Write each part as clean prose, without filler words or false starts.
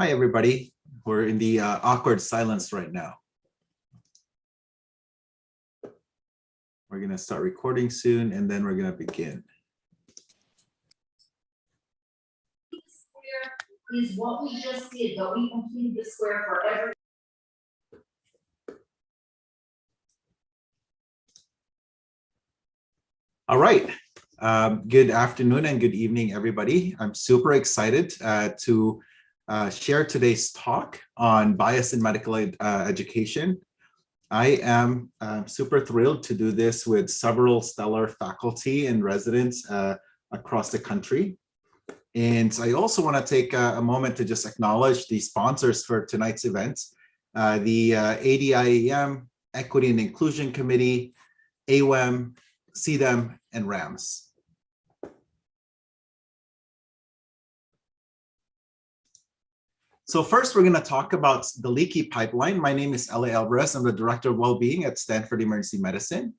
Hi, everybody. We're in the awkward silence right now. We're going to start recording soon, and then we're going to begin. Square is what we just did, but we completed the square for every. All right. Good afternoon and good evening, everybody. I'm super excited to share today's talk on bias in medical education. I am super thrilled to do this with several stellar faculty and residents across the country. And I also want to take a moment to just acknowledge the sponsors for tonight's event, the ADIEM, Equity and Inclusion Committee, AWEM, CDEM, and RAMS. So first, we're going to talk about the leaky pipeline. My name is L.A. Alvarez. I'm the Director of Wellbeing at Stanford Emergency Medicine.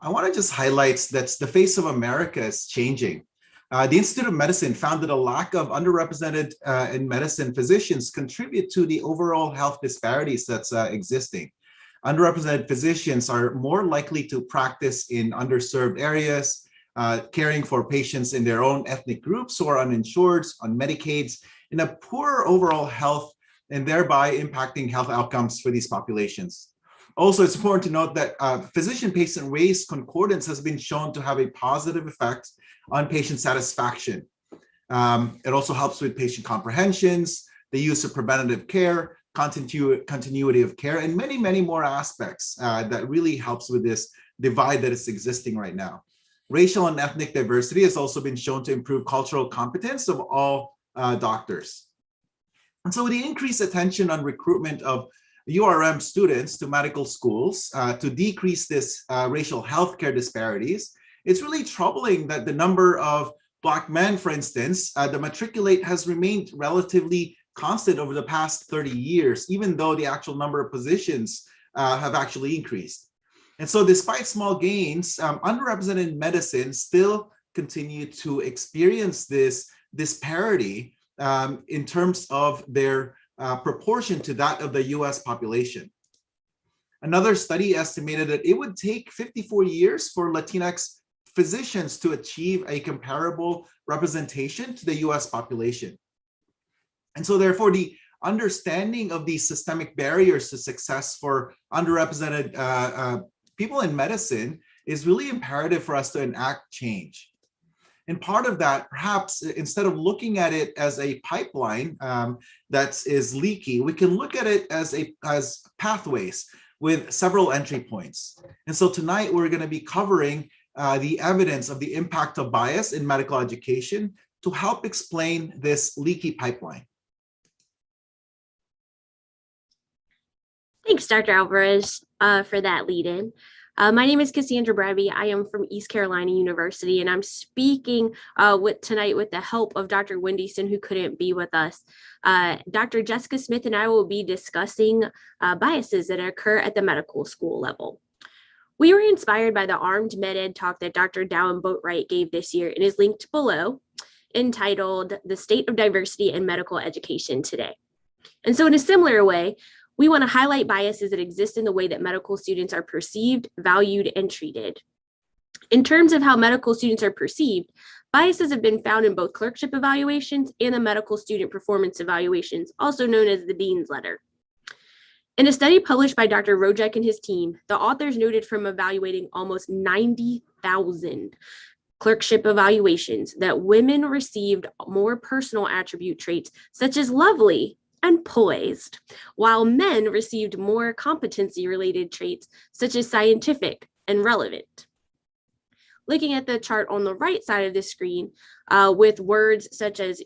I want to just highlight that the face of America is changing. The Institute of Medicine found that a lack of underrepresented in medicine physicians contribute to the overall health disparities that's existing. Underrepresented physicians are more likely to practice in underserved areas, caring for patients in their own ethnic groups who are uninsured, on Medicaids, in a poor overall health, and thereby impacting health outcomes for these populations. Also, it's important to note that physician-patient race concordance has been shown to have a positive effect on patient satisfaction. It also helps with patient comprehensions, the use of preventative care, continuity of care, and many, many more aspects that really helps with this divide that is existing right now. Racial and ethnic diversity has also been shown to improve cultural competence of all doctors. And so with the increased attention on recruitment of URM students to medical schools to decrease this racial healthcare disparities, it's really troubling that the number of Black men, for instance, the matriculate has remained relatively constant over the past 30 years, even though the actual number of positions have actually increased. And so despite small gains, underrepresented medicine still continue to experience this disparity in terms of their proportion to that of the US population. Another study estimated that it would take 54 years for Latinx physicians to achieve a comparable representation to the US population. And so therefore, the understanding of these systemic barriers to success for underrepresented people in medicine is really imperative for us to enact change. And part of that, perhaps instead of looking at it as a pipeline that is leaky, we can look at it as pathways with several entry points. And so tonight we're going to be covering the evidence of the impact of bias in medical education to help explain this leaky pipeline. Thanks, Dr. Alvarez, for that lead-in. My name is Cassandra Bradby. I am from East Carolina University, and I'm speaking tonight with the help of Dr. Wendyson, who couldn't be with us. Dr. Jessica Smith and I will be discussing biases that occur at the medical school level. We were inspired by the Armed MedEd talk that Dr. Dowen Boatwright gave this year and is linked below, entitled The State of Diversity in Medical Education Today. And so in a similar way, we want to highlight biases that exist in the way that medical students are perceived, valued, and treated. In terms of how medical students are perceived, biases have been found in both clerkship evaluations and the medical student performance evaluations, also known as the Dean's Letter. In a study published by Dr. Rojek and his team, the authors noted from evaluating almost 90,000 clerkship evaluations that women received more personal attribute traits such as lovely and poised, while men received more competency-related traits such as scientific and relevant. Looking at the chart on the right side of the screen with words such as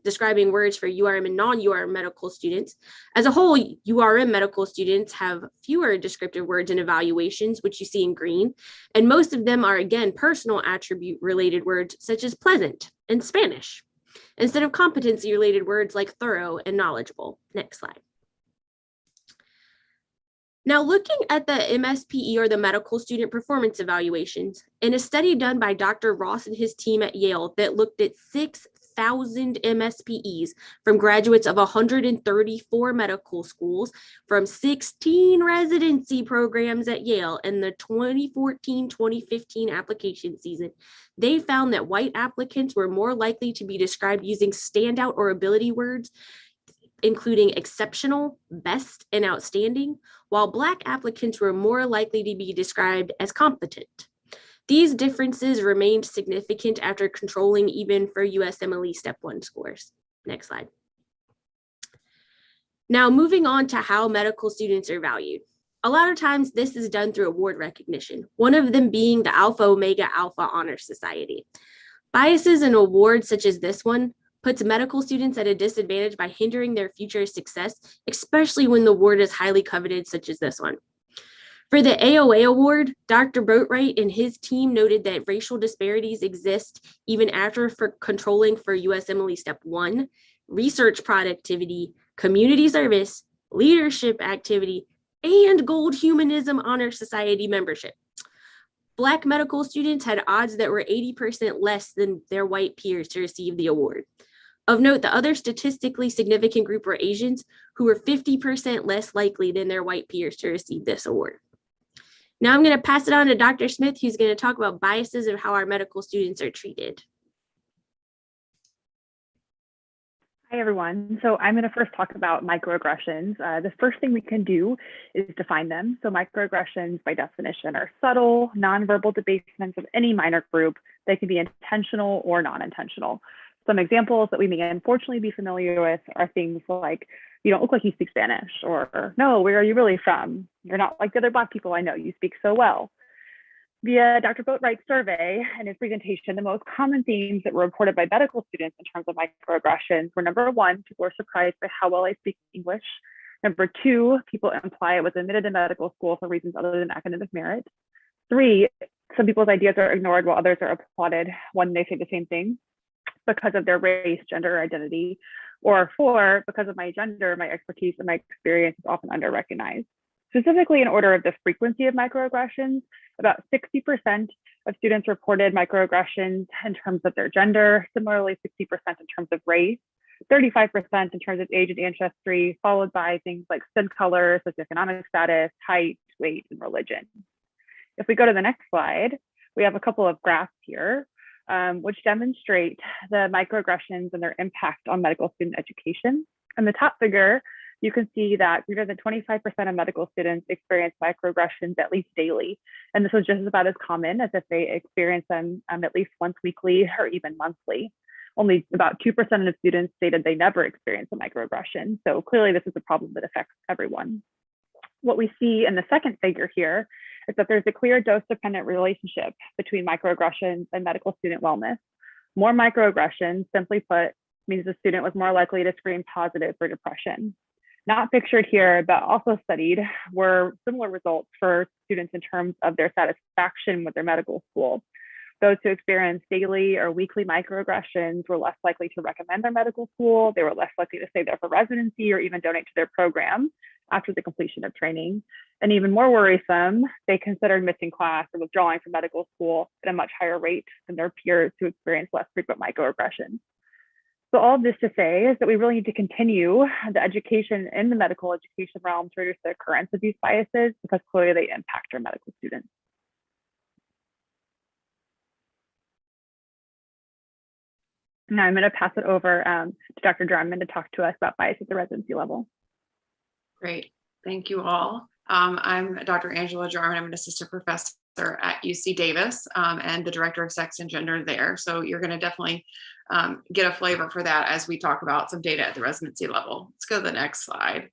describing words for URM and non-URM medical students. As a whole, URM medical students have fewer descriptive words and evaluations, which you see in green, and most of them are, again, personal attribute-related words such as pleasant and Spanish, instead of competency-related words like thorough and knowledgeable. Next slide. Now, looking at the MSPE or the medical student performance evaluations, in a study done by Dr. Ross and his team at Yale that looked at 6,000 1,000 MSPEs from graduates of 134 medical schools from 16 residency programs at Yale in the 2014-2015 application season. They found that white applicants were more likely to be described using standout or ability words, including exceptional, best, and outstanding, while Black applicants were more likely to be described as competent. These differences remained significant after controlling even for USMLE Step 1 scores. Next slide. Now, moving on to how medical students are valued. A lot of times this is done through award recognition, one of them being the Alpha Omega Alpha Honor Society. Biases in awards such as this one puts medical students at a disadvantage by hindering their future success, especially when the award is highly coveted, such as this one. For the AOA award, Dr. Boatwright and his team noted that racial disparities exist even after controlling for USMLE Step 1, research productivity, community service, leadership activity, and Gold Humanism Honor Society membership. Black medical students had odds that were 80% less than their white peers to receive the award. Of note, the other statistically significant group were Asians, who were 50% less likely than their white peers to receive this award. Now I'm going to pass it on to Dr. Smith, who's going to talk about biases of how our medical students are treated. Hi, everyone. So I'm going to first talk about microaggressions. The first thing we can do is define them. So microaggressions, by definition, are subtle, nonverbal debasements of any minor group. They can be intentional or non-intentional. Some examples that we may unfortunately be familiar with are things like, you don't look like you speak Spanish, or no, where are you really from? You're not like the other Black people I know, you speak so well. Via Dr. Boatwright's survey and his presentation, the most common themes that were reported by medical students in terms of microaggressions were: number one, people are surprised by how well I speak English. Number two, people imply I was admitted to medical school for reasons other than academic merit. Three, some people's ideas are ignored while others are applauded when they say the same thing because of their race, gender, or identity. Or four, because of my gender, my expertise and my experience is often under-recognized. Specifically, in order of the frequency of microaggressions, about 60% of students reported microaggressions in terms of their gender, similarly 60% in terms of race, 35% in terms of age and ancestry, followed by things like skin color, socioeconomic status, height, weight, and religion. If we go to the next slide, we have a couple of graphs here, which demonstrate the microaggressions and their impact on medical student education. In the top figure, you can see that greater than 25% of medical students experience microaggressions at least daily. And this is just about as common as if they experience them at least once weekly or even monthly. Only about 2% of students stated they never experienced a microaggression. So clearly this is a problem that affects everyone. What we see in the second figure here is that there's a clear dose-dependent relationship between microaggressions and medical student wellness. More microaggressions, simply put, means the student was more likely to screen positive for depression. Not pictured here, but also studied, were similar results for students in terms of their satisfaction with their medical school. Those who experienced daily or weekly microaggressions were less likely to recommend their medical school. They were less likely to stay there for residency or even donate to their program after the completion of training. And even more worrisome, they considered missing class or withdrawing from medical school at a much higher rate than their peers who experienced less frequent microaggressions. So all of this to say is that we really need to continue the education in the medical education realm to reduce the occurrence of these biases, because clearly they impact our medical students. Now I'm going to pass it over to Dr. Drummond to talk to us about bias at the residency level. Great, thank you all. I'm Dr. Angela Jarman. I'm an assistant professor at UC Davis and the director of sex and gender there. So you're going to definitely get a flavor for that as we talk about some data at the residency level. Let's go to the next slide.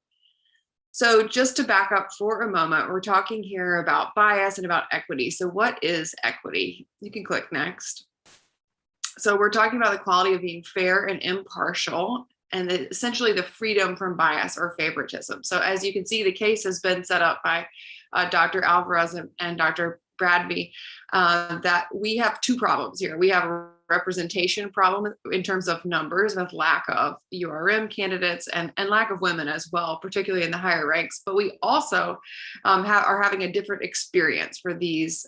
So just to back up for a moment, we're talking here about bias and about equity. So what is equity? You can click next. So we're talking about the quality of being fair and impartial, and essentially the freedom from bias or favoritism. So as you can see, the case has been set up by Dr. Alvarez and Dr. Bradby, that we have two problems here. We have a representation problem in terms of numbers, with lack of URM candidates and lack of women as well, particularly in the higher ranks. But we also are having a different experience for these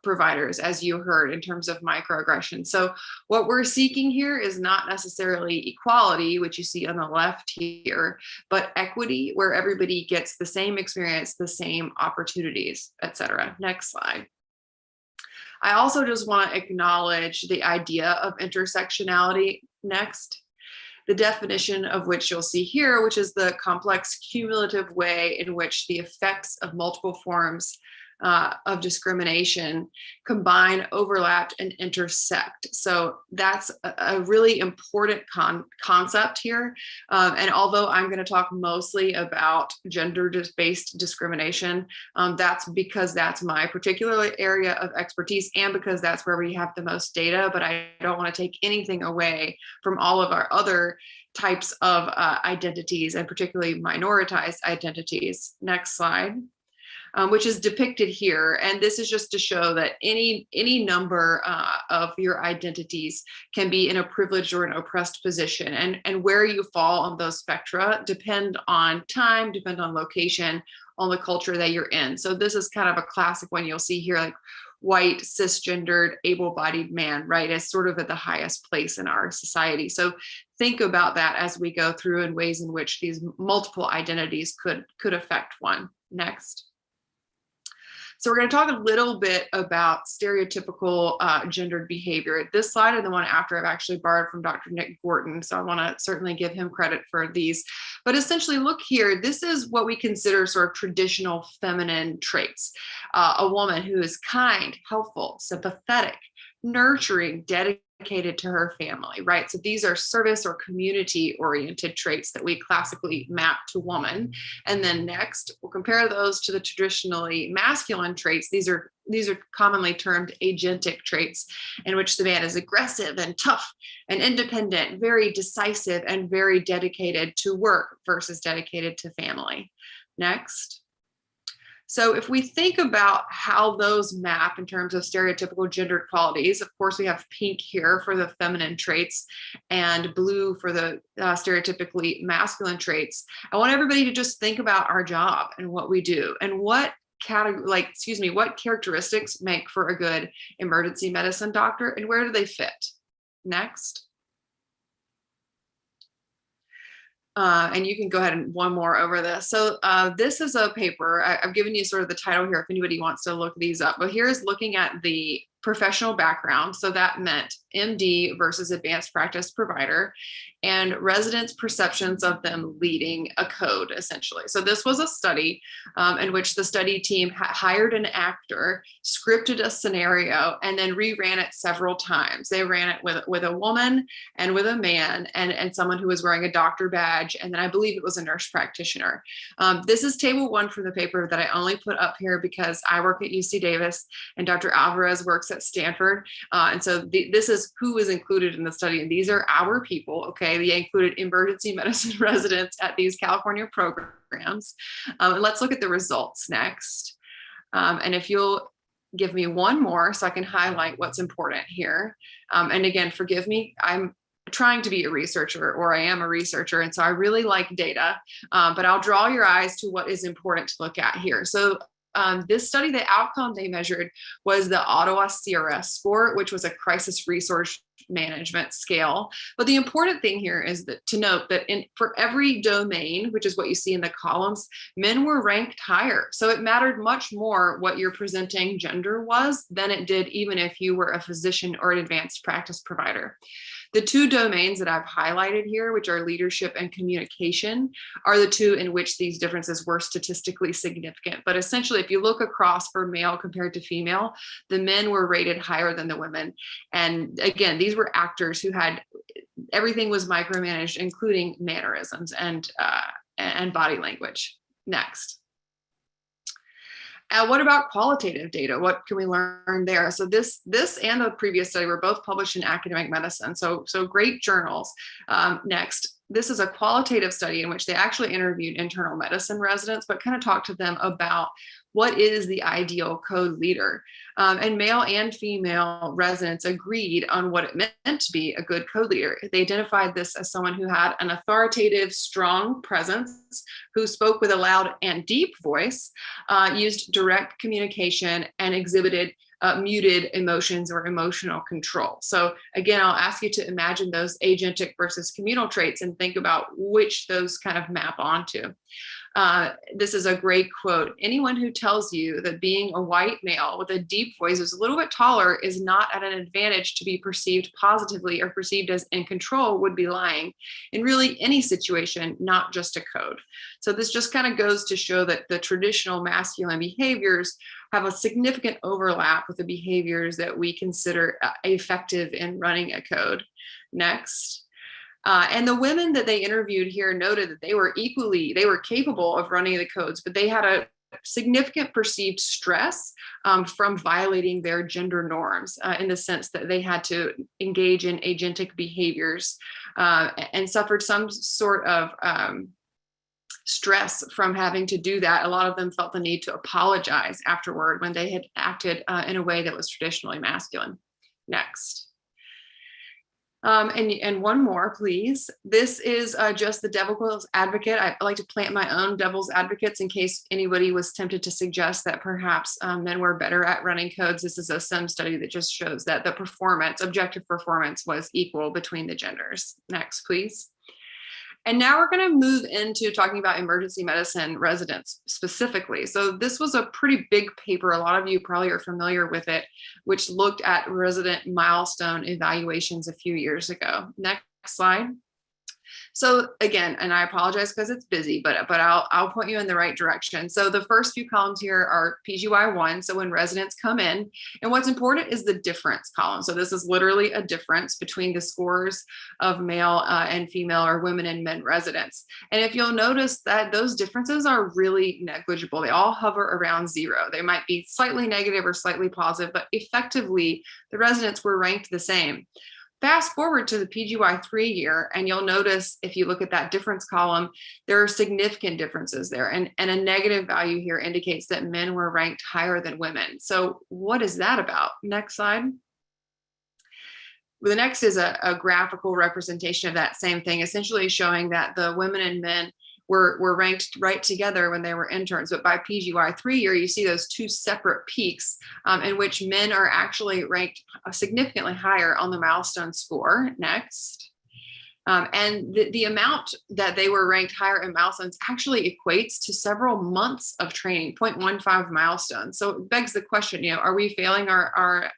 providers, as you heard, in terms of microaggression. So what we're seeking here is not necessarily equality, which you see on the left here, but equity, where everybody gets the same experience, the same opportunities, etc. Next slide. I also just want to acknowledge the idea of intersectionality next, the definition of which you'll see here, which is the complex cumulative way in which the effects of multiple forms of discrimination combine, overlap, and intersect. So that's a really important concept here. And although I'm going to talk mostly about gender-based discrimination, that's because that's my particular area of expertise and because that's where we have the most data, but I don't want to take anything away from all of our other types of identities, and particularly minoritized identities. Next slide. Which is depicted here. And this is just to show that any number of your identities can be in a privileged or an oppressed position. And where you fall on those spectra depend on time, depend on location, on the culture that you're in. So this is kind of a classic one you'll see here, like white, cisgendered, able-bodied man, right, as sort of at the highest place in our society. So think about that as we go through in ways in which these multiple identities could affect one. Next. So we're going to talk a little bit about stereotypical gendered behavior. This slide and the one after I've actually borrowed from Dr. Nick Gorton, so I want to certainly give him credit for these. But essentially, look here, this is what we consider sort of traditional feminine traits. A woman who is kind, helpful, sympathetic, nurturing, dedicated to her family, right? So these are service or community oriented traits that we classically map to woman. And then next, we'll compare those to the traditionally masculine traits. These are commonly termed agentic traits, in which the man is aggressive and tough and independent, very decisive, and very dedicated to work versus dedicated to family. Next. So if we think about how those map in terms of stereotypical gendered qualities, of course, we have pink here for the feminine traits and blue for the stereotypically masculine traits. I want everybody to just think about our job and what we do and what characteristics make for a good emergency medicine doctor and where do they fit? Next. And you can go ahead and one more over this. So this is a paper. I've given you sort of the title here if anybody wants to look these up. But here's looking at the professional background. So that meant MD versus advanced practice provider, and residents' perceptions of them leading a code, essentially. So this was a study in which the study team hired an actor, scripted a scenario, and then reran it several times. They ran it with a woman and with a man and someone who was wearing a doctor badge, and then I believe it was a nurse practitioner. This is table one from the paper that I only put up here because I work at UC Davis and Dr. Alvarez works at Stanford. And so this is who is included in the study. And these are our people, okay? They included emergency medicine residents at these California programs. And let's look at the results next. And if you'll give me one more so I can highlight what's important here. And again, forgive me, I'm trying to be a researcher, or I am a researcher, and so I really like data, but I'll draw your eyes to what is important to look at here. So this study, the outcome they measured was the Ottawa CRS score, which was a crisis resource management scale. But the important thing here is that to note that for every domain, which is what you see in the columns, men were ranked higher. So it mattered much more what your presenting gender was than it did even if you were a physician or an advanced practice provider. The two domains that I've highlighted here, which are leadership and communication, are the two in which these differences were statistically significant. But essentially, if you look across for male compared to female, the men were rated higher than the women. And again, these were actors who had, everything was micromanaged, including mannerisms and body language. Next. What about qualitative data? What can we learn there? So this and the previous study were both published in academic medicine. So great journals. Next, this is a qualitative study in which they actually interviewed internal medicine residents, but kind of talked to them about what is the ideal code leader. And male and female residents agreed on what it meant to be a good code leader. They identified this as someone who had an authoritative, strong presence, who spoke with a loud and deep voice, used direct communication, and exhibited muted emotions or emotional control. So again, I'll ask you to imagine those agentic versus communal traits and think about which those kind of map onto. This is a great quote. Anyone who tells you that being a white male with a deep voice who's a little bit taller is not at an advantage to be perceived positively or perceived as in control would be lying in really any situation, not just a code. So this just kind of goes to show that the traditional masculine behaviors have a significant overlap with the behaviors that we consider effective in running a code. Next. And the women that they interviewed here noted that they were capable of running the codes, but they had a significant perceived stress from violating their gender norms in the sense that they had to engage in agentic behaviors and suffered some sort of stress from having to do that. A lot of them felt the need to apologize afterward when they had acted in a way that was traditionally masculine. Next. And one more, please. This is just the devil's advocate. I like to plant my own devil's advocates in case anybody was tempted to suggest that perhaps men were better at running codes. This is a SIM study that just shows that the objective performance was equal between the genders. Next, please. And now we're going to move into talking about emergency medicine residents specifically. So this was a pretty big paper. A lot of you probably are familiar with it, which looked at resident milestone evaluations a few years ago. Next slide. So again, and I apologize because it's busy, but I'll point you in the right direction. So the first few columns here are PGY1. So when residents come in, and what's important is the difference column. So this is literally a difference between the scores of male and female or women and men residents. And if you'll notice that those differences are really negligible. They all hover around 0. They might be slightly negative or slightly positive, but effectively the residents were ranked the same. Fast forward to the PGY3 year, and you'll notice if you look at that difference column, there are significant differences there. And a negative value here indicates that men were ranked higher than women. So what is that about? Next slide. The next is a graphical representation of that same thing, essentially showing that the women and men were ranked right together when they were interns. But by PGY3 year, you see those two separate peaks in which men are actually ranked significantly higher on the milestone score. Next. And the amount that they were ranked higher in milestones actually equates to several months of training, 0.15 milestones. So it begs the question, are we failing our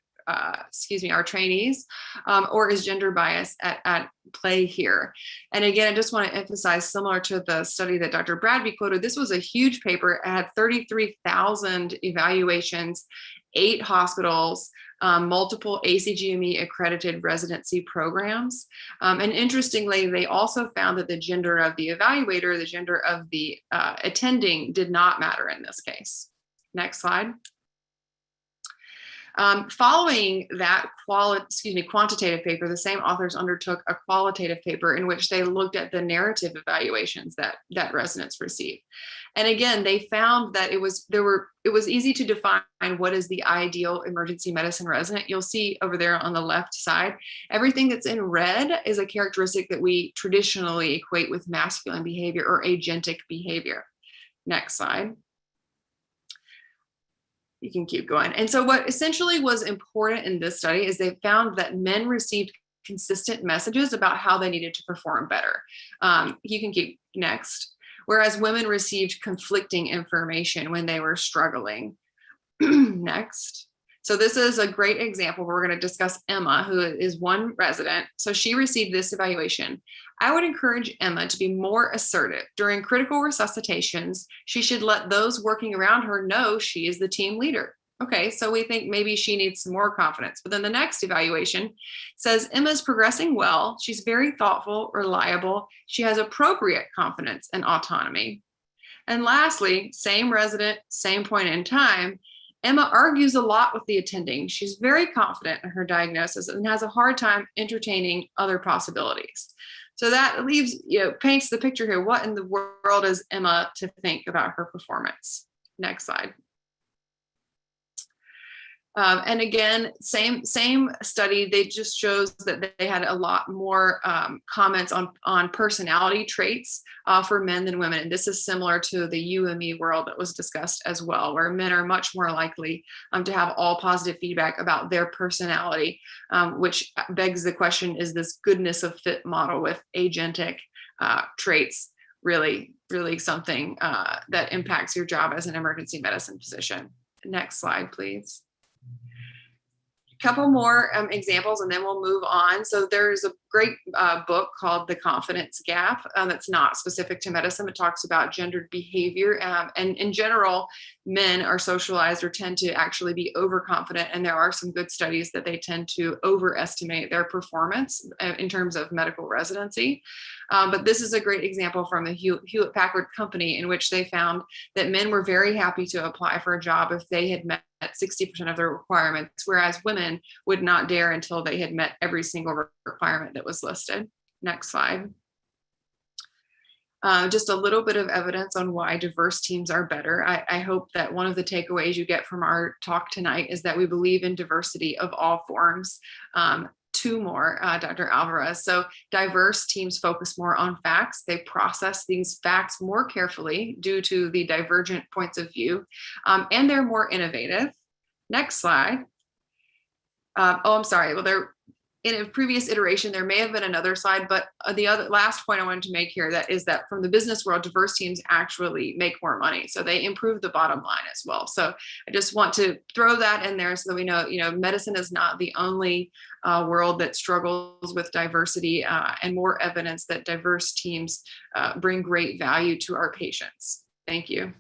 trainees, or is gender bias at play here? And again, I just want to emphasize, similar to the study that Dr. Bradby quoted, this was a huge paper. It had 33,000 evaluations, 8 hospitals, multiple ACGME accredited residency programs. And interestingly, they also found that the gender of the evaluator, the gender of the attending did not matter in this case. Next slide. Following that quantitative paper, the same authors undertook a qualitative paper in which they looked at the narrative evaluations that residents received. And again, they found that it was easy to define what is the ideal emergency medicine resident. You'll see over there on the left side, everything that's in red is a characteristic that we traditionally equate with masculine behavior or agentic behavior. Next slide. You can keep going. And so what essentially was important in this study is they found that men received consistent messages about how they needed to perform better. You can keep next. Whereas women received conflicting information when they were struggling. Next. So this is a great example. We're going to discuss Emma, who is one resident. So she received this evaluation. I would encourage Emma to be more assertive. During critical resuscitations, she should let those working around her know she is the team leader. Okay, so we think maybe she needs some more confidence. But then the next evaluation says Emma's progressing well. She's very thoughtful, reliable. She has appropriate confidence and autonomy. And lastly, same resident, same point in time, Emma argues a lot with the attending. She's very confident in her diagnosis and has a hard time entertaining other possibilities. So that leaves, paints the picture here. What in the world is Emma to think about her performance? Next slide. And again, same study, they just shows that they had a lot more comments on personality traits for men than women. And this is similar to the UME world that was discussed as well, where men are much more likely to have all positive feedback about their personality, which begs the question, is this goodness of fit model with agentic traits really something that impacts your job as an emergency medicine physician? Next slide, please. Couple more examples and then we'll move on. So there's a great book called The Confidence Gap that's not specific to medicine. It talks about gendered behavior, and in general, men are socialized or tend to actually be overconfident, and there are some good studies that they tend to overestimate their performance in terms of medical residency. But this is a great example from the Hewlett-Packard company, in which they found that men were very happy to apply for a job if they had met 60% of their requirements, whereas women would not dare until they had met every single requirement that was listed. Next slide. Just a little bit of evidence on why diverse teams are better. I hope that one of the takeaways you get from our talk tonight is that we believe in diversity of all forms. Two more, Dr. Alvarez. So diverse teams focus more on facts. They process these facts more carefully due to the divergent points of view, and they're more innovative. Next slide. I'm sorry. Well, they're in a previous iteration, there may have been another slide, but the other last point I wanted to make here is that from the business world, diverse teams actually make more money. So they improve the bottom line as well. So I just want to throw that in there so that we know, medicine is not the only world that struggles with diversity, and more evidence that diverse teams bring great value to our patients. Thank you.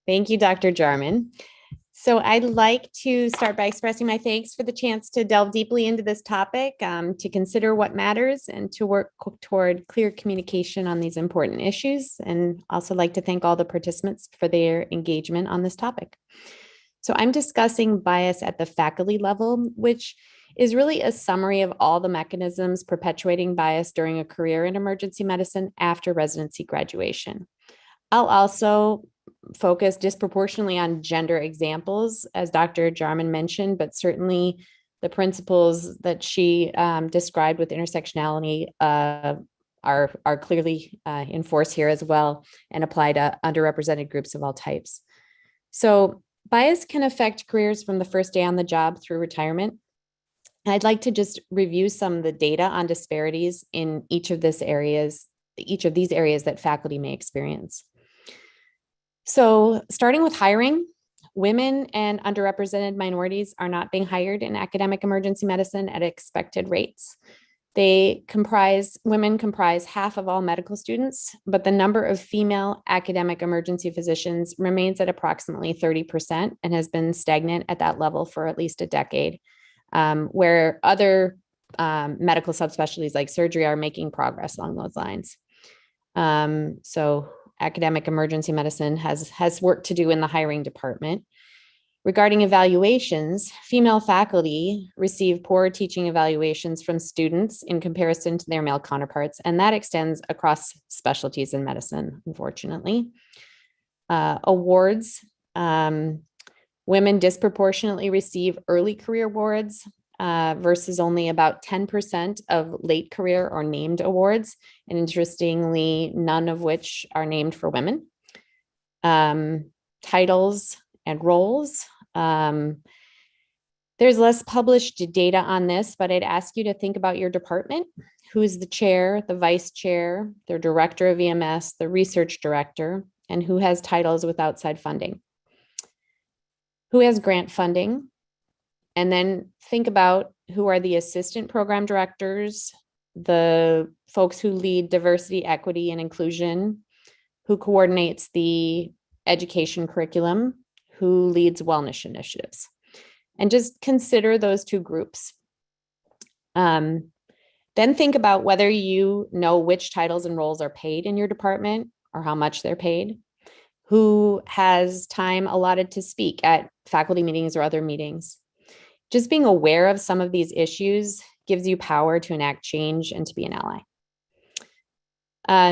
Thank you, Dr. Jarman. So I'd like to start by expressing my thanks for the chance to delve deeply into this topic, to consider what matters and to work toward clear communication on these important issues. And also like to thank all the participants for their engagement on this topic. So I'm discussing bias at the faculty level, which is really a summary of all the mechanisms perpetuating bias during a career in emergency medicine after residency graduation. I'll also focus disproportionately on gender examples, as Dr. Jarman mentioned, but certainly the principles that she described with intersectionality are clearly in force here as well and apply to underrepresented groups of all types. So bias can affect careers from the first day on the job through retirement. I'd like to just review some of the data on disparities in each of these areas that faculty may experience. So starting with hiring, women and underrepresented minorities are not being hired in academic emergency medicine at expected rates. Women comprise half of all medical students, but the number of female academic emergency physicians remains at approximately 30% and has been stagnant at that level for at least a decade, where other medical subspecialties like surgery are making progress along those lines. So academic emergency medicine has work to do in the hiring department. Regarding evaluations, female faculty receive poor teaching evaluations from students in comparison to their male counterparts, and that extends across specialties in medicine, unfortunately. Awards, women disproportionately receive early career awards versus only about 10% of late career or named awards, and interestingly, none of which are named for women. Titles and roles. There's less published data on this, but I'd ask you to think about your department. Who's the chair, the vice chair, the director of EMS, the research director, and who has titles with outside funding? Who has grant funding? And then think about who are the assistant program directors, the folks who lead diversity, equity, and inclusion, who coordinates the education curriculum, who leads wellness initiatives. And just consider those two groups. Then think about whether you know which titles and roles are paid in your department or how much they're paid. who has time allotted to speak at faculty meetings or other meetings. Just being aware of some of these issues gives you power to enact change and to be an ally.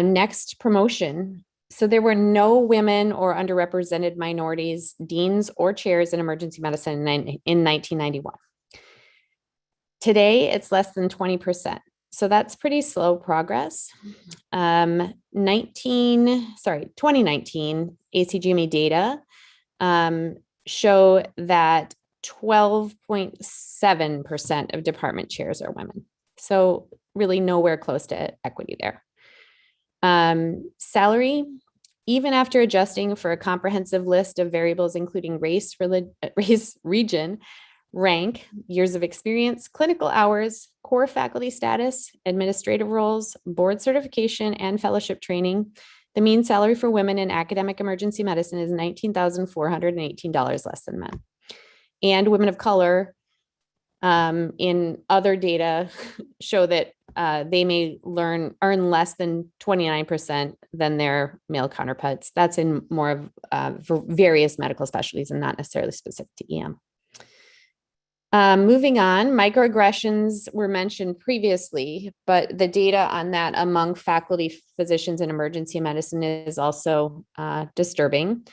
Next, promotion. So there were no women or underrepresented minorities, deans or chairs in emergency medicine in 1991. Today, it's less than 20%. So that's pretty slow progress. 2019 ACGME data show that 12.7% of department chairs are women. So really nowhere close to equity there. Salary, even after adjusting for a comprehensive list of variables, including race, region, rank, years of experience, clinical hours, core faculty status, administrative roles, board certification, and fellowship training, the mean salary for women in academic emergency medicine is $19,418 less than men. And women of color in other data show that they may earn less than 29% than their male counterparts. That's in more of for various medical specialties and not necessarily specific to EM. Moving on, microaggressions were mentioned previously, but the data on that among faculty physicians in emergency medicine is also disturbing.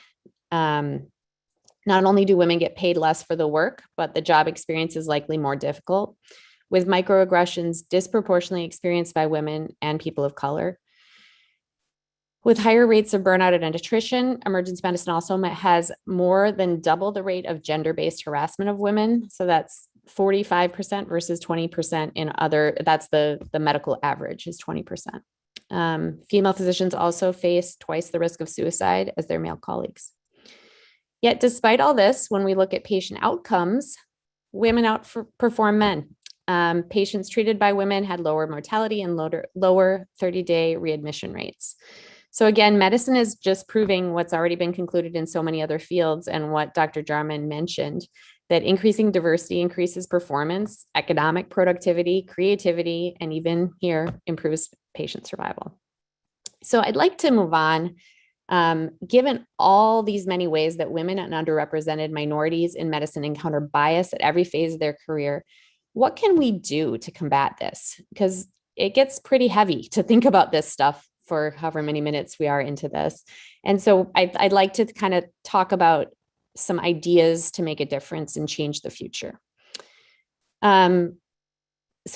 Not only do women get paid less for the work, but the job experience is likely more difficult, with microaggressions disproportionately experienced by women and people of color. With higher rates of burnout and attrition, emergency medicine also has more than double the rate of gender-based harassment of women. So that's 45% versus 20% in other, that's the medical average is 20%. Female physicians also face twice the risk of suicide as their male colleagues. Yet despite all this, when we look at patient outcomes, women outperform men. Patients treated by women had lower mortality and lower 30-day readmission rates. So again, medicine is just proving what's already been concluded in so many other fields and what Dr. Jarman mentioned, that increasing diversity increases performance, economic productivity, creativity, and even here improves patient survival. So I'd like to move on. Given all these many ways that women and underrepresented minorities in medicine encounter bias at every phase of their career, what can we do to combat this? Because it gets pretty heavy to think about this stuff for however many minutes we are into this. And so I'd like to kind of talk about some ideas to make a difference and change the future. So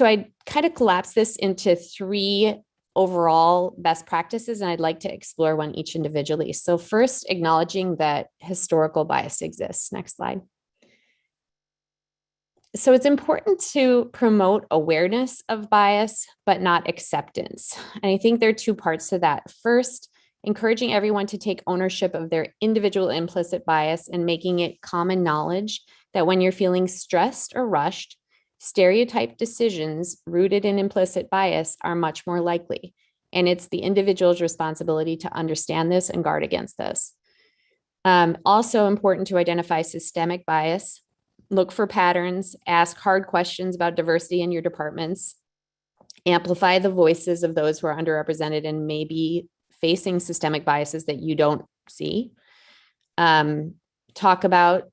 I kind of collapse this into 3 overall best practices, and I'd like to explore one each individually. So first, acknowledging that historical bias exists. Next slide. So it's important to promote awareness of bias, but not acceptance. And I think there are 2 parts to that. First, encouraging everyone to take ownership of their individual implicit bias and making it common knowledge that when you're feeling stressed or rushed, stereotyped decisions rooted in implicit bias are much more likely. And it's the individual's responsibility to understand this and guard against this. Also important to identify systemic bias. Look for patterns, ask hard questions about diversity in your departments, amplify the voices of those who are underrepresented and maybe facing systemic biases that you don't see. Talk about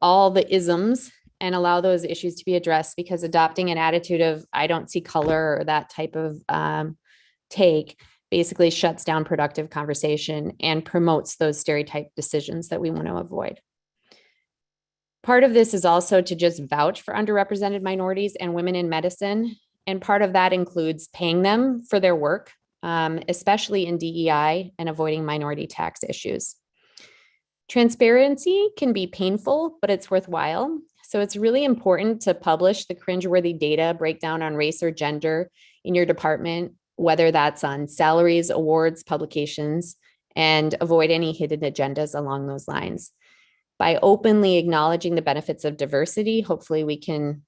all the isms and allow those issues to be addressed, because adopting an attitude of I don't see color or that type of take basically shuts down productive conversation and promotes those stereotyped decisions that we want to avoid. Part of this is also to just vouch for underrepresented minorities and women in medicine. And part of that includes paying them for their work, especially in DEI, and avoiding minority tax issues. Transparency can be painful, but it's worthwhile. So it's really important to publish the cringeworthy data breakdown on race or gender in your department, whether that's on salaries, awards, publications, and avoid any hidden agendas along those lines. By openly acknowledging the benefits of diversity, hopefully we can,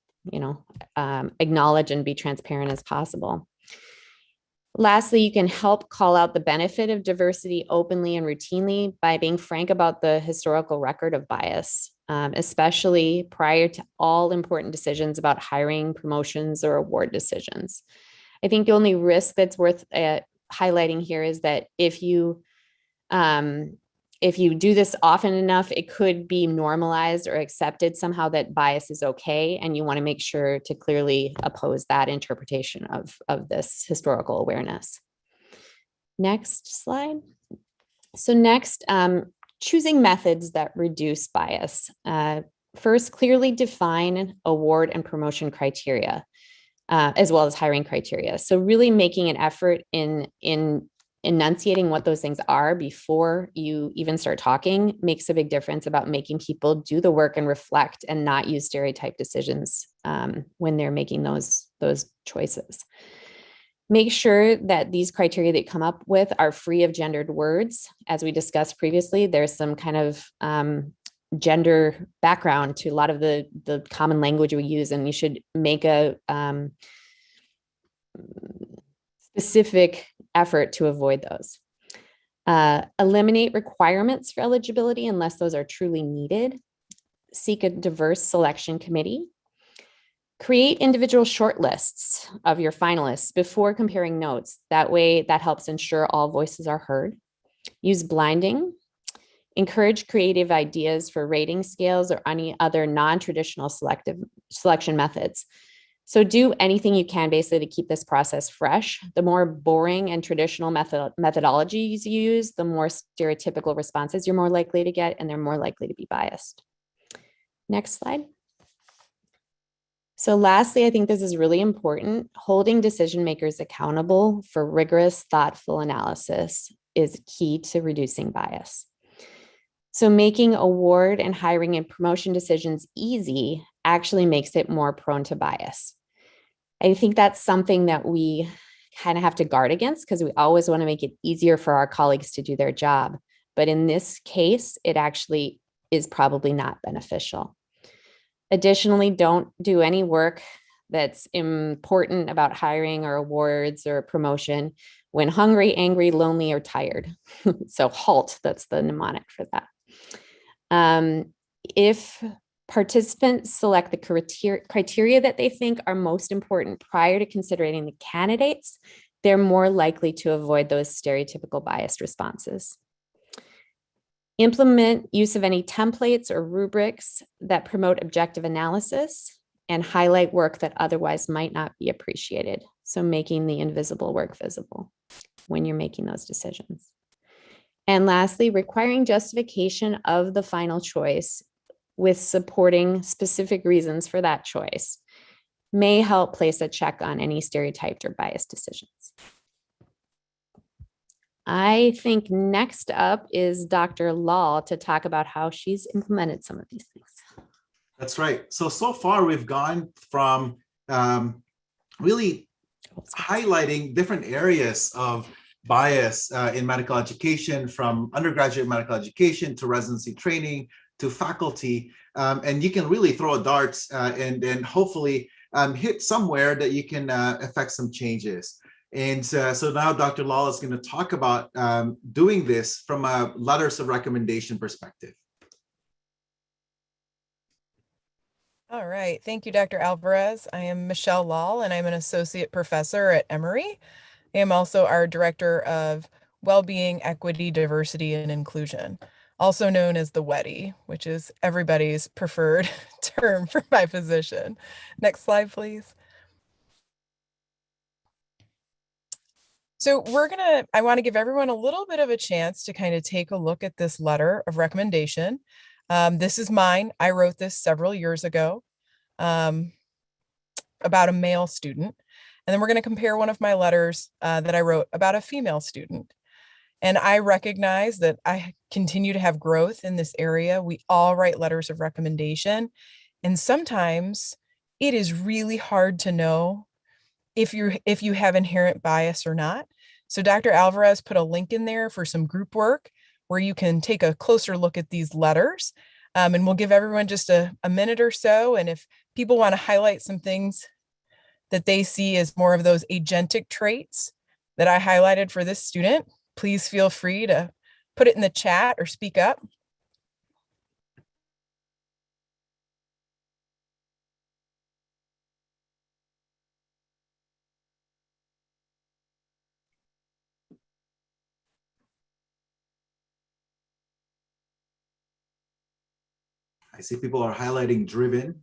acknowledge and be transparent as possible. Lastly, you can help call out the benefit of diversity openly and routinely by being frank about the historical record of bias, especially prior to all important decisions about hiring, promotions, or award decisions. I think the only risk that's worth highlighting here is that if you if you do this often enough, it could be normalized or accepted somehow that bias is okay. And you want to make sure to clearly oppose that interpretation of this historical awareness. Next slide. So next, choosing methods that reduce bias. First, clearly define award and promotion criteria, as well as hiring criteria. So really making an effort in enunciating what those things are before you even start talking makes a big difference about making people do the work and reflect and not use stereotype decisions when they're making those choices. Make sure that these criteria that you come up with are free of gendered words. As we discussed previously, there's some kind of gender background to a lot of the common language we use, and you should make a specific effort to avoid those. Eliminate requirements for eligibility unless those are truly needed. Seek a diverse selection committee. Create individual shortlists of your finalists before comparing notes. That way, that helps ensure all voices are heard. Use blinding. Encourage creative ideas for rating scales or any other non-traditional selection methods. So do anything you can basically to keep this process fresh. The more boring and traditional methodologies you use, the more stereotypical responses you're more likely to get, and they're more likely to be biased. Next slide. So lastly, I think this is really important. Holding decision makers accountable for rigorous, thoughtful analysis is key to reducing bias. So making award and hiring and promotion decisions easy actually makes it more prone to bias. I think that's something that we kind of have to guard against because we always want to make it easier for our colleagues to do their job. But in this case, it actually is probably not beneficial. Additionally, don't do any work that's important about hiring or awards or promotion when hungry, angry, lonely, or tired. So HALT, that's the mnemonic for that. If participants select the criteria that they think are most important prior to considering the candidates, they're more likely to avoid those stereotypical biased responses. Implement use of any templates or rubrics that promote objective analysis and highlight work that otherwise might not be appreciated. So making the invisible work visible when you're making those decisions. And lastly, requiring justification of the final choice with supporting specific reasons for that choice may help place a check on any stereotyped or biased decisions. I think next up is Dr. Lal to talk about how she's implemented some of these things. That's right. So far we've gone from really highlighting different areas of bias in medical education, from undergraduate medical education to residency training to faculty. And you can really throw a dart and hopefully hit somewhere that you can affect some changes. And so now Dr. Lal is going to talk about doing this from a letters of recommendation perspective. All right. Thank you, Dr. Alvarez. I am Michelle Lal, and I'm an associate professor at Emory. I am also our director of Wellbeing, Equity, Diversity, and Inclusion, also known as the WEDI, which is everybody's preferred term for my position. Next slide, please. So I want to give everyone a little bit of a chance to kind of take a look at this letter of recommendation. This is mine. I wrote this several years ago about a male student. And then we're going to compare one of my letters that I wrote about a female student. And I recognize that I continue to have growth in this area. We all write letters of recommendation. And sometimes it is really hard to know if you have inherent bias or not. So Dr. Alvarez put a link in there for some group work where you can take a closer look at these letters. And we'll give everyone just a minute or so. And if people want to highlight some things that they see as more of those agentic traits that I highlighted for this student, please feel free to put it in the chat or speak up. I see people are highlighting driven.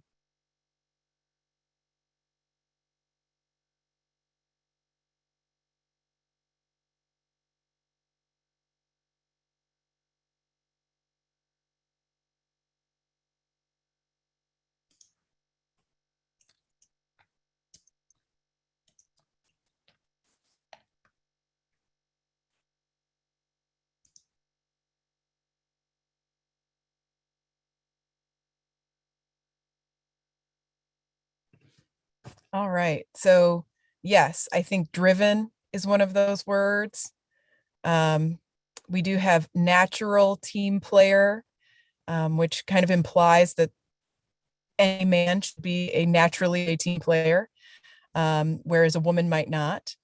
All right. So yes, I think driven is one of those words. We do have natural team player, which kind of implies that any man should be naturally a team player, whereas a woman might not.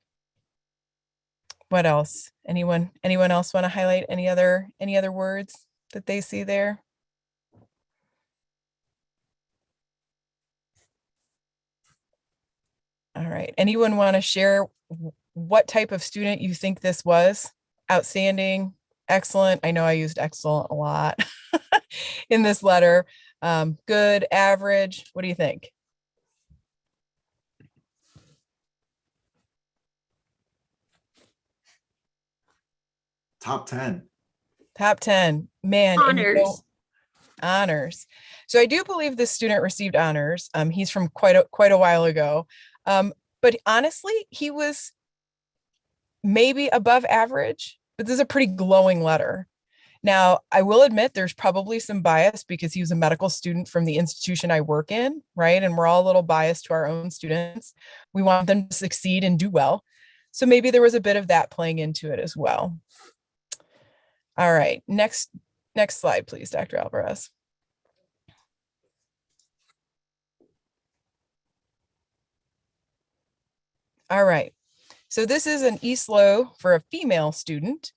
What else? Anyone else want to highlight any other words that they see there? All right. Anyone want to share what type of student you think this was? Outstanding, excellent. I know I used excellent a lot in this letter. Good, average. What do you think? Top 10. Top 10. Man, and you know, Honors. honors. So I do believe this student received honors. He's from quite a while ago. But honestly, he was maybe above average, but this is a pretty glowing letter. Now, I will admit there's probably some bias because he was a medical student from the institution I work in, right? And we're all a little biased to our own students. We want them to succeed and do well. So maybe there was a bit of that playing into it as well. All right, next slide, please, Dr. Alvarez. All right, so this is an ESLO for a female student.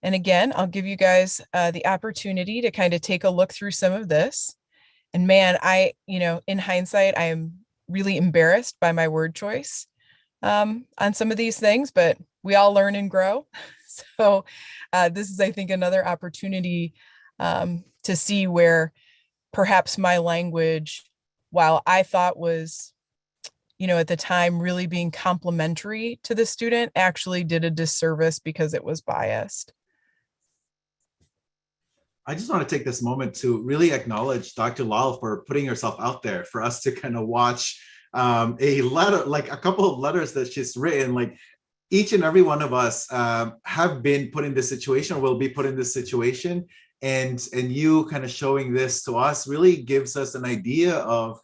And again, I'll give you guys the opportunity to kind of take a look through some of this. And man, in hindsight, I am really embarrassed by my word choice on some of these things, but we all learn and grow. So this is, I think, another opportunity to see where perhaps my language, while I thought was, at the time really being complimentary to the student, actually did a disservice because it was biased. I just want to take this moment to really acknowledge Dr. Lal for putting herself out there for us to kind of watch a letter, like a couple of letters that she's written. Like each and every one of us have been put in this situation or will be put in this situation. And you kind of showing this to us really gives us an idea of,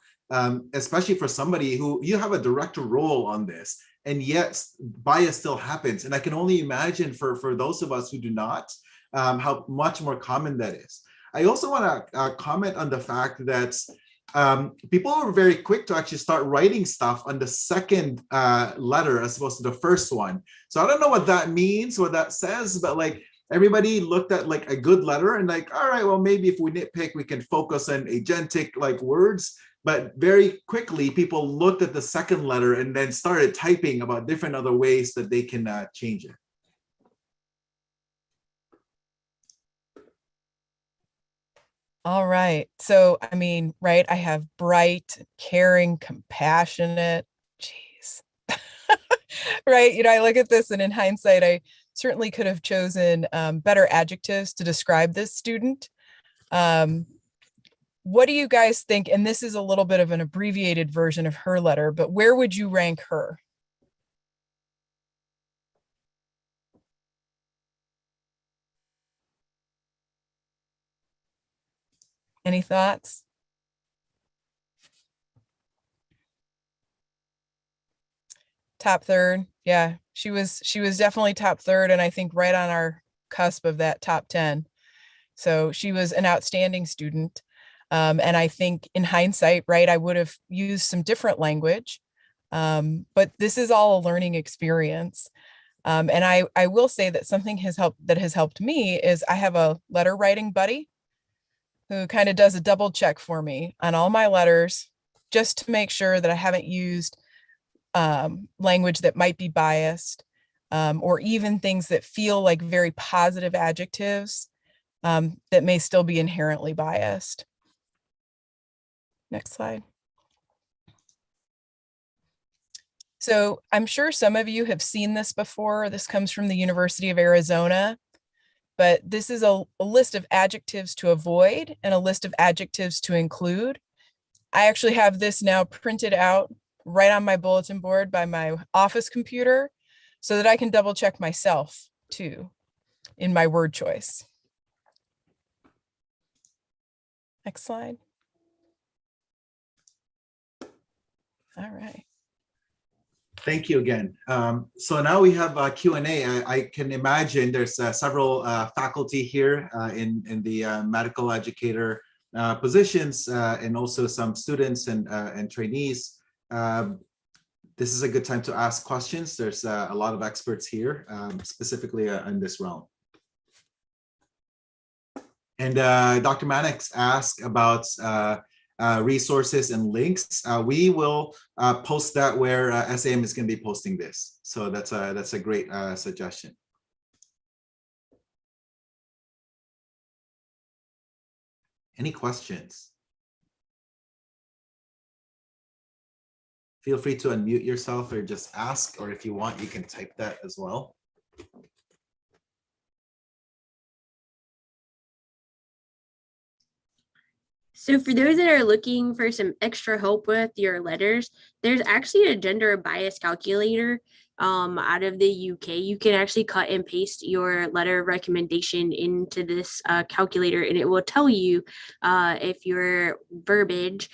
especially for somebody who you have a director role on this, and yet bias still happens. And I can only imagine for those of us who do not, how much more common that is. I also want to comment on the fact that people are very quick to actually start writing stuff on the second letter as opposed to the first one. So I don't know what that means, what that says, but like everybody looked at like a good letter and like, all right, well, maybe if we nitpick, we can focus on agentic like words. But very quickly, people looked at the second letter and then started typing about different other ways that they can change it. All right. So, I mean, right, I have bright, caring, compassionate, geez. Right. I look at this and in hindsight, I certainly could have chosen better adjectives to describe this student. What do you guys think? And this is a little bit of an abbreviated version of her letter, but where would you rank her? Any thoughts? Top third. Yeah, she was definitely top third, and I think right on our cusp of that top 10. So she was an outstanding student. And I think in hindsight, right, I would have used some different language. But this is all a learning experience. And I will say that something has helped me is I have a letter writing buddy who kind of does a double check for me on all my letters, just to make sure that I haven't used language that might be biased, or even things that feel like very positive adjectives that may still be inherently biased. Next slide. So I'm sure some of you have seen this before. This comes from the University of Arizona, but this is a list of adjectives to avoid and a list of adjectives to include. I actually have this now printed out right on my bulletin board by my office computer so that I can double check myself too in my word choice. Next slide. All right. Thank you again. So now we have Q&A. I can imagine there's several faculty here in the medical educator positions and also some students and trainees. This is a good time to ask questions. There's a lot of experts here, specifically in this realm. And Dr. Mannix asked about resources and links. We will post that where SAM is going to be posting this. So that's a great suggestion. Any questions? Feel free to unmute yourself or just ask, or if you want, you can type that as well. So for those that are looking for some extra help with your letters, there's actually a gender bias calculator out of the UK. You can actually cut and paste your letter recommendation into this calculator, and it will tell you if your verbiage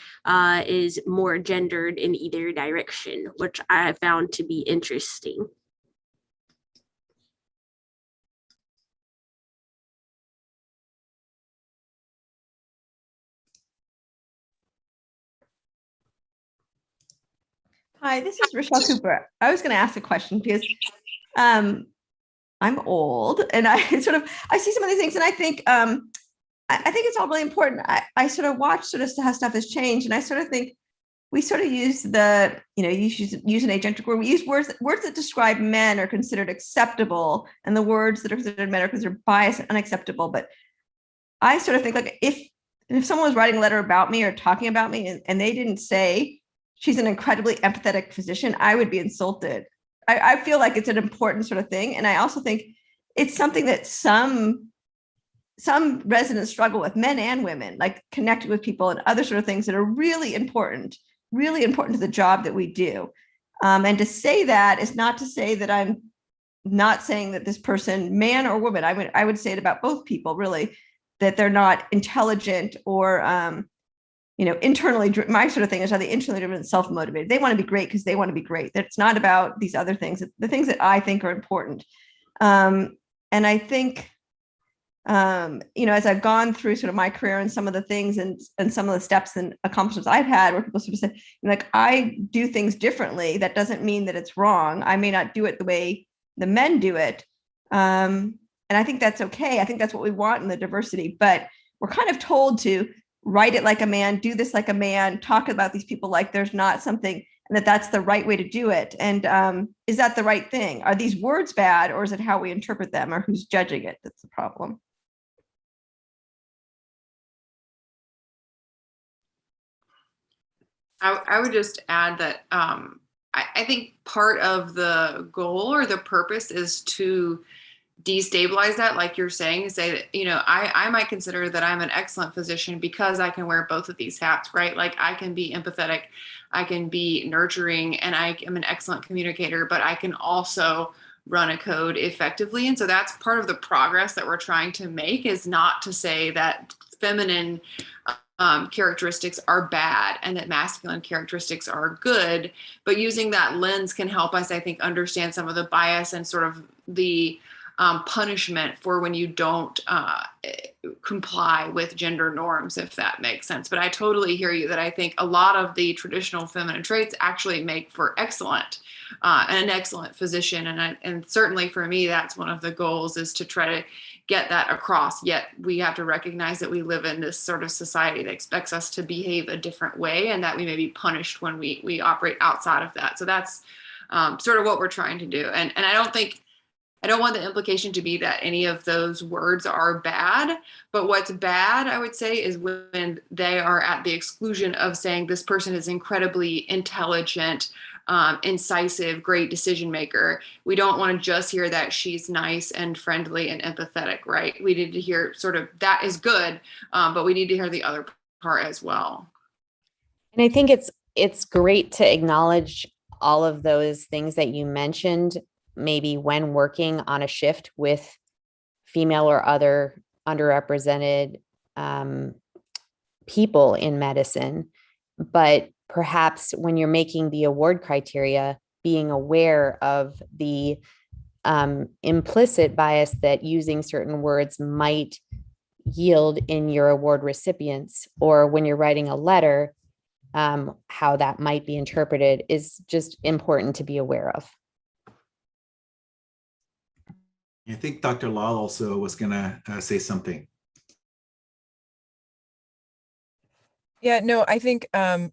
is more gendered in either direction, which I found to be interesting. Hi, this is Rochelle Cooper. I was going to ask a question because I'm old and I see some of these things and I think it's all really important. I sort of watch sort of how stuff has changed, and I sort of think we sort of use the, you use an agentic word. We use words that describe men are considered acceptable, and the words that are considered men are considered biased and unacceptable. But I sort of think, like, if someone was writing a letter about me or talking about me and they didn't say she's an incredibly empathetic physician, I would be insulted. I feel like it's an important sort of thing. And I also think it's something that some residents struggle with, men and women, like connecting with people and other sort of things that are really important to the job that we do. And to say that is not to say that I'm not saying that this person, man or woman, I would say it about both people, really, that they're not intelligent or internally, my sort of thing is, are they internally driven and self-motivated? They want to be great because they want to be great. It's not about these other things, the things that I think are important. And I think, as I've gone through sort of my career and some of the things and some of the steps and accomplishments I've had, where people sort of say, like, I do things differently. That doesn't mean that it's wrong. I may not do it the way the men do it. And I think that's okay. I think that's what we want in the diversity, but we're kind of told to write it like a man, do this like a man, talk about these people like there's not something, and that's the right way to do it. And is that the right thing? Are these words bad, or is it how we interpret them, or who's judging it? That's the problem. I would just add that I think part of the goal or the purpose is to destabilize that, like you're saying, to say that, I might consider that I'm an excellent physician because I can wear both of these hats, right? Like, I can be empathetic, I can be nurturing, and I am an excellent communicator, but I can also run a code effectively. And so that's part of the progress that we're trying to make, is not to say that feminine characteristics are bad and that masculine characteristics are good, but using that lens can help us, I think, understand some of the bias and sort of the punishment for when you don't comply with gender norms, if that makes sense. But I totally hear you that I think a lot of the traditional feminine traits actually make for excellent and an excellent physician. And certainly for me, that's one of the goals, is to try to get that across. Yet we have to recognize that we live in this sort of society that expects us to behave a different way, and that we may be punished when we operate outside of that. So that's sort of what we're trying to do. And I don't think I don't want the implication to be that any of those words are bad, but what's bad, I would say, is when they are at the exclusion of saying this person is incredibly intelligent, incisive, great decision maker. We don't want to just hear that she's nice and friendly and empathetic, right? We need to hear sort of that is good, but we need to hear the other part as well. And I think it's great to acknowledge all of those things that you mentioned, maybe when working on a shift with female or other underrepresented people in medicine. But perhaps when you're making the award criteria, being aware of the implicit bias that using certain words might yield in your award recipients, or when you're writing a letter, how that might be interpreted is just important to be aware of. I think Dr. Lal also was going to say something. Yeah, no, I think,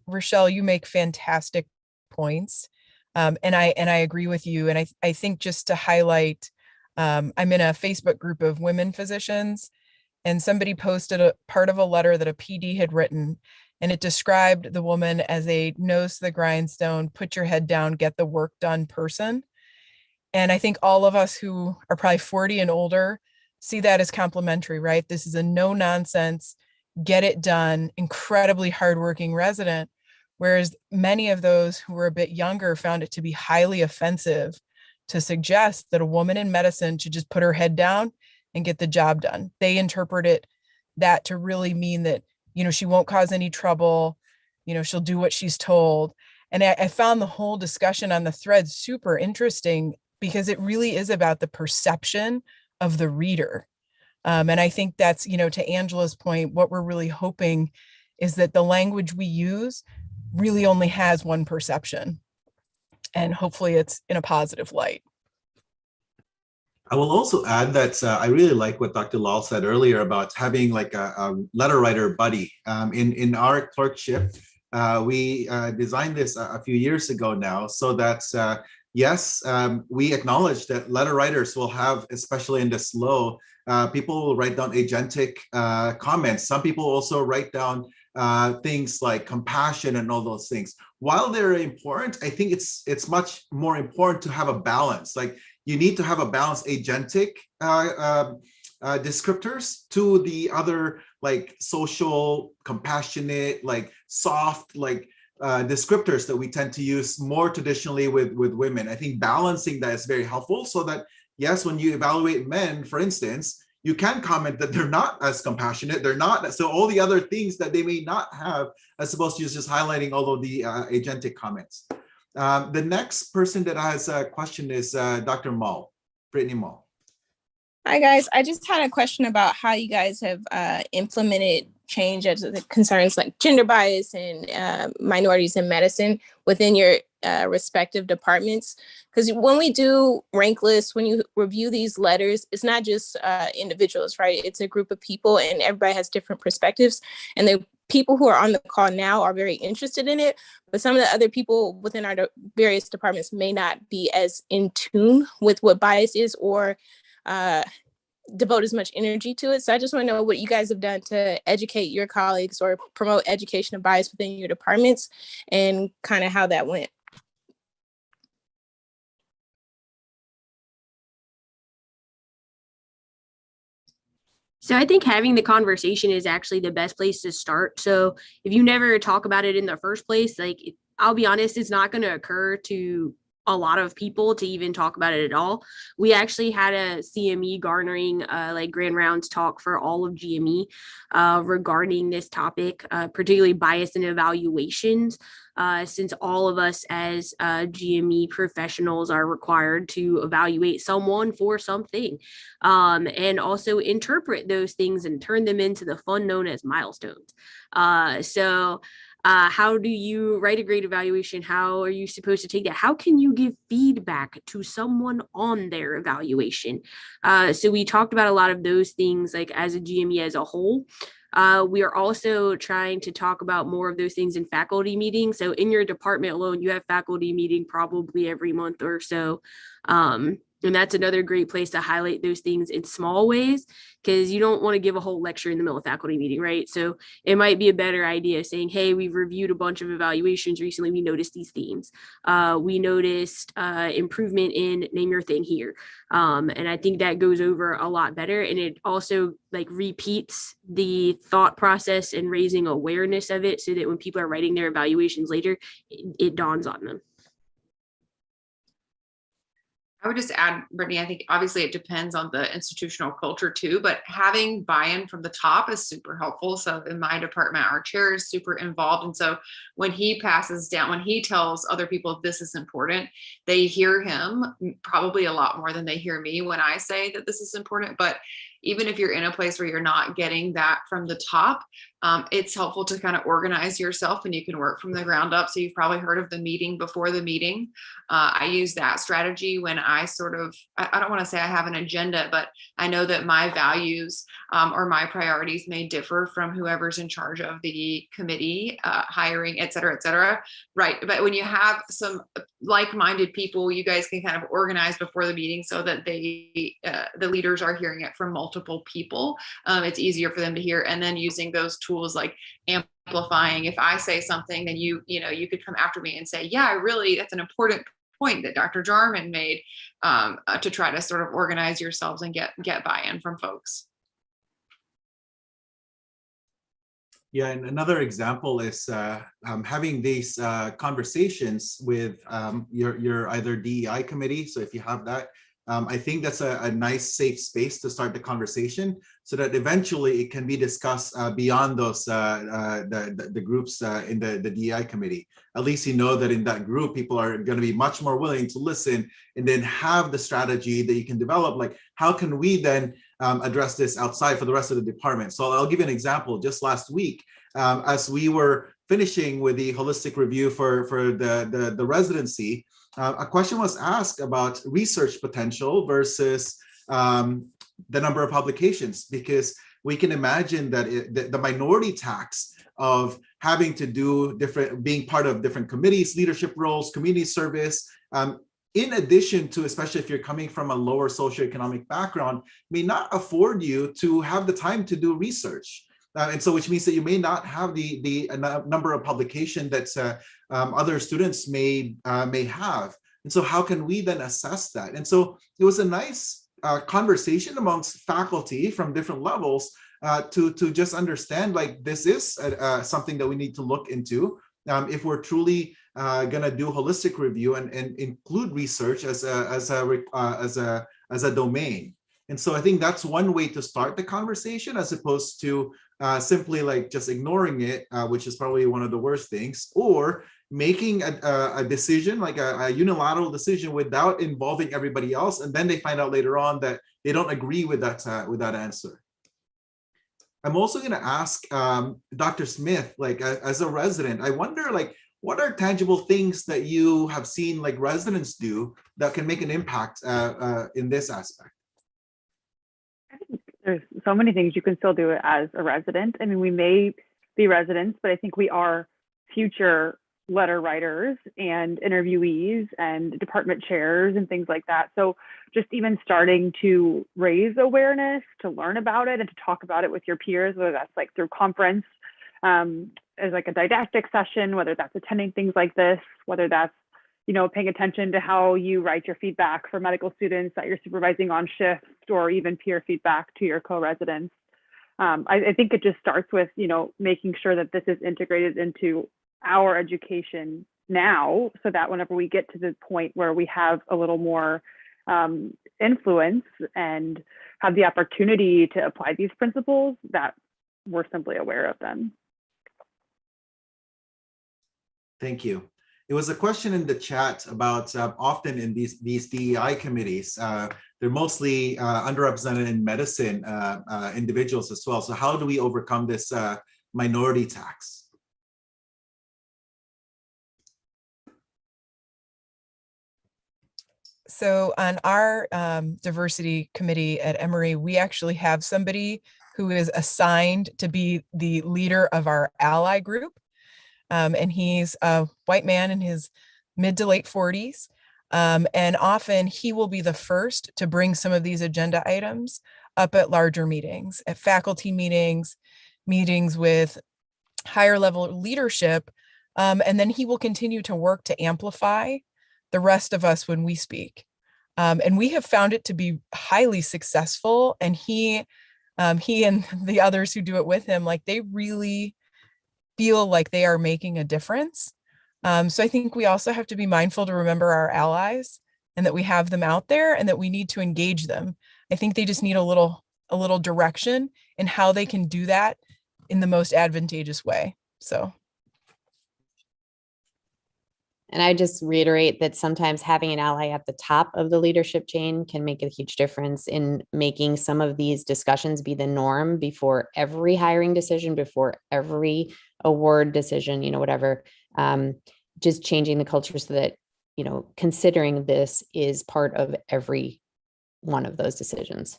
Rochelle, you make fantastic points. And I agree with you. And I think just to highlight, I'm in a Facebook group of women physicians, and somebody posted a part of a letter that a PD had written, and it described the woman as a nose to the grindstone, put your head down, get the work done person. And I think all of us who are probably 40 and older see that as complimentary, right? This is a no nonsense, get it done, incredibly hardworking resident. Whereas many of those who were a bit younger found it to be highly offensive to suggest that a woman in medicine should just put her head down and get the job done. They interpreted that to really mean that, she won't cause any trouble, she'll do what she's told. And I found the whole discussion on the thread super interesting, because it really is about the perception of the reader. And I think that's, to Angela's point, what we're really hoping is that the language we use really only has one perception, and hopefully it's in a positive light. I will also add that I really like what Dr. Lal said earlier about having like a letter writer buddy. In our clerkship, we designed this a few years ago now, so that yes, we acknowledge that letter writers will have, especially in the slow, people will write down agentic comments. Some people also write down things like compassion and all those things. While they're important, I think it's much more important to have a balance. Like, you need to have a balanced agentic descriptors to the other, like social, compassionate, like soft, like descriptors that we tend to use more traditionally with women. I think balancing that is very helpful, so that yes, when you evaluate men, for instance, you can comment that they're not as compassionate, they're not, so all the other things that they may not have, as opposed to just highlighting all of the agentic comments. The next person that has a question is Dr. Mall, Brittany Mall. Hi guys, I just had a question about how you guys have implemented change as it concerns like gender bias and minorities in medicine within your respective departments. Because when we do rank lists, when you review these letters, it's not just individuals, right? It's a group of people, and everybody has different perspectives. And the people who are on the call now are very interested in it, but some of the other people within our various departments may not be as in tune with what bias is, or devote as much energy to it. So I just want to know what you guys have done to educate your colleagues or promote education of bias within your departments, and kind of how that went. So I think having the conversation is actually the best place to start. So if you never talk about it in the first place, like, I'll be honest, it's not going to occur to a lot of people to even talk about it at all. We actually had a CME garnering like grand rounds talk for all of GME regarding this topic, particularly bias in evaluations, since all of us as GME professionals are required to evaluate someone for something, and also interpret those things and turn them into the fun known as milestones. How do you write a grade evaluation? How are you supposed to take that? How can you give feedback to someone on their evaluation? So we talked about a lot of those things, like as a GME as a whole. We are also trying to talk about more of those things in faculty meetings. So in your department alone, you have faculty meeting probably every month or so. And that's another great place to highlight those things in small ways, because you don't want to give a whole lecture in the middle of faculty meeting, right? So it might be a better idea saying, hey, we've reviewed a bunch of evaluations recently. We noticed these themes. We noticed improvement in name your thing here. And I think that goes over a lot better. And it also like repeats the thought process and raising awareness of it so that when people are writing their evaluations later, it dawns on them. I would just add, Brittany, I think obviously it depends on the institutional culture too, but having buy-in from the top is super helpful. So in my department, our chair is super involved. And so when he passes down, when he tells other people this is important, they hear him probably a lot more than they hear me when I say that this is important. But even if you're in a place where you're not getting that from the top, it's helpful to kind of organize yourself, and you can work from the ground up. So you've probably heard of the meeting before the meeting. I use that strategy when I sort of, I don't want to say I have an agenda, but I know that my values or my priorities may differ from whoever's in charge of the committee, hiring, et cetera, right? But when you have some like-minded people, you guys can kind of organize before the meeting so that the leaders are hearing it from multiple people. It's easier for them to hear, and then using those tools like amplifying. If I say something, then you could come after me and say, yeah, that's an important point that Dr. Jarman made, to try to sort of organize yourselves and get buy-in from folks. Yeah, and another example is having these conversations with your either DEI committee. So if you have that, I think that's a nice safe space to start the conversation, so that eventually it can be discussed beyond those the groups in the DEI committee. At least you know that in that group, people are going to be much more willing to listen, and then have the strategy that you can develop. Like, how can we then address this outside for the rest of the department? So I'll give you an example. Just last week, as we were finishing with the holistic review for the residency, a question was asked about research potential versus the number of publications, because we can imagine that the minority tax of having to do being part of different committees, leadership roles, community service, in addition to, especially if you're coming from a lower socioeconomic background, may not afford you to have the time to do research. And so, which means that you may not have the number of publication that other students may have. And so how can we then assess that? And so it was a nice conversation amongst faculty from different levels to just understand, like, this is something that we need to look into if we're truly going to do holistic review and include research as a domain. And so I think that's one way to start the conversation, as opposed to simply like just ignoring it, which is probably one of the worst things, or making a decision, like a unilateral decision, without involving everybody else, and then they find out later on that they don't agree with that answer. I'm also going to ask Dr. Smith, like as a resident, I wonder, like, what are tangible things that you have seen like residents do that can make an impact in this aspect? I think there's so many things you can still do as a resident. I mean, we may be residents, but I think we are future letter writers and interviewees and department chairs and things like that. So just even starting to raise awareness, to learn about it and to talk about it with your peers, whether that's like through conference, as like a didactic session, whether that's attending things like this, whether that's, you know, paying attention to how you write your feedback for medical students that you're supervising on shift, or even peer feedback to your co-residents. I think it just starts with, you know, making sure that this is integrated into our education now, so that whenever we get to the point where we have a little more influence and have the opportunity to apply these principles, that we're simply aware of them. Thank you. There was a question in the chat about often in these DEI committees, they're mostly underrepresented in medicine individuals as well. So how do we overcome this minority tax? So on our diversity committee at Emory, we actually have somebody who is assigned to be the leader of our ally group. And he's a white man in his mid to late 40s. And often he will be the first to bring some of these agenda items up at larger meetings, at faculty meetings, meetings with higher level leadership. And then he will continue to work to amplify the rest of us when we speak. And we have found it to be highly successful. And he and the others who do it with him, like they really feel like they are making a difference. So I think we also have to be mindful to remember our allies and that we have them out there and that we need to engage them. I think they just need a little direction in how they can do that in the most advantageous way. So. And I just reiterate that sometimes having an ally at the top of the leadership chain can make a huge difference in making some of these discussions be the norm before every hiring decision, before every award decision, whatever, just changing the culture so that, considering this is part of every one of those decisions.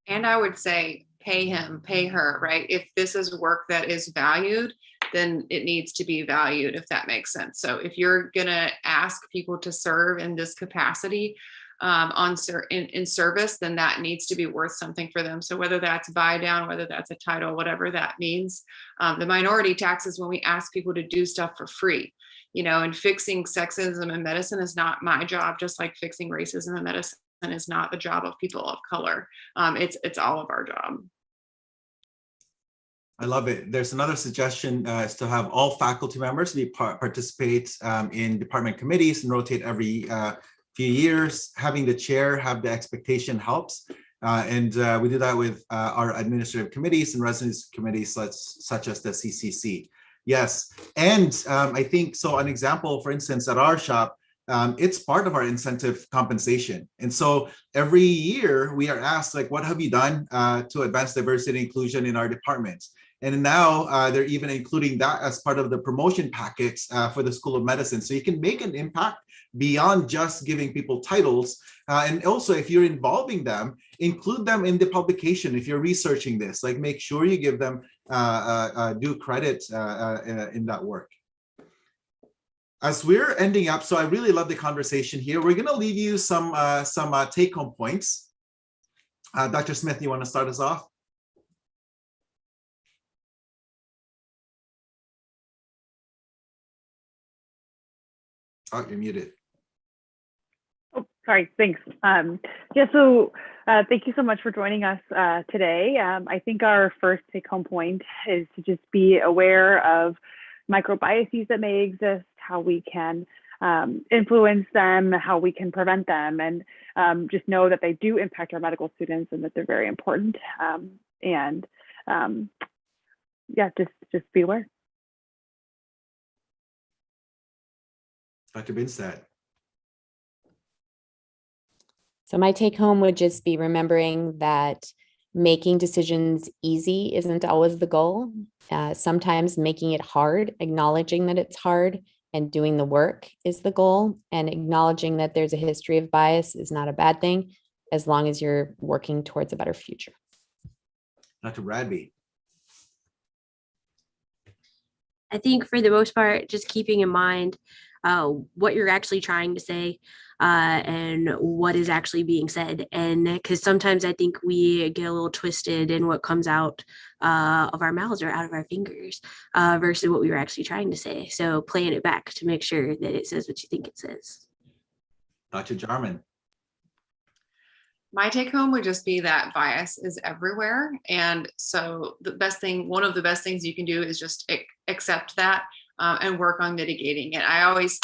And I would say, pay him, pay her, right? If this is work that is valued, then it needs to be valued, if that makes sense. So if you're going to ask people to serve in this capacity in service, then that needs to be worth something for them. So whether that's buy down, whether that's a title, whatever that means, the minority tax is when we ask people to do stuff for free, and fixing sexism in medicine is not my job, just like fixing racism in medicine is not the job of people of color. It's all of our job. I love it. There's another suggestion is to have all faculty members participate in department committees and rotate every few years. Having the chair have the expectation helps. And we do that with our administrative committees and residency committees such as the CCC. Yes, and I think, so an example, for instance, at our shop, it's part of our incentive compensation. And so every year we are asked, like, what have you done to advance diversity and inclusion in our departments? And now they're even including that as part of the promotion packets for the School of Medicine. So you can make an impact beyond just giving people titles. And also, if you're involving them, include them in the publication. If you're researching this, like, make sure you give them due credit in that work. As we're ending up, so I really love the conversation here. We're going to leave you some take-home points. Dr. Smith, you want to start us off? Oh, you're muted. Oh, sorry, thanks. So thank you so much for joining us today. I think our first take-home point is to just be aware of micro biases that may exist, how we can influence them, how we can prevent them, and just know that they do impact our medical students and that they're very important. Just be aware. Dr. Binstad. So my take home would just be remembering that making decisions easy isn't always the goal. Sometimes making it hard, acknowledging that it's hard and doing the work is the goal, and acknowledging that there's a history of bias is not a bad thing as long as you're working towards a better future. Dr. Bradby. I think for the most part, just keeping in mind what you're actually trying to say and what is actually being said. And because sometimes I think we get a little twisted in what comes out of our mouths or out of our fingers versus what we were actually trying to say. So playing it back to make sure that it says what you think it says. Dr. Jarman. My take home would just be that bias is everywhere. And so one of the best things you can do is just accept that and work on mitigating it. I always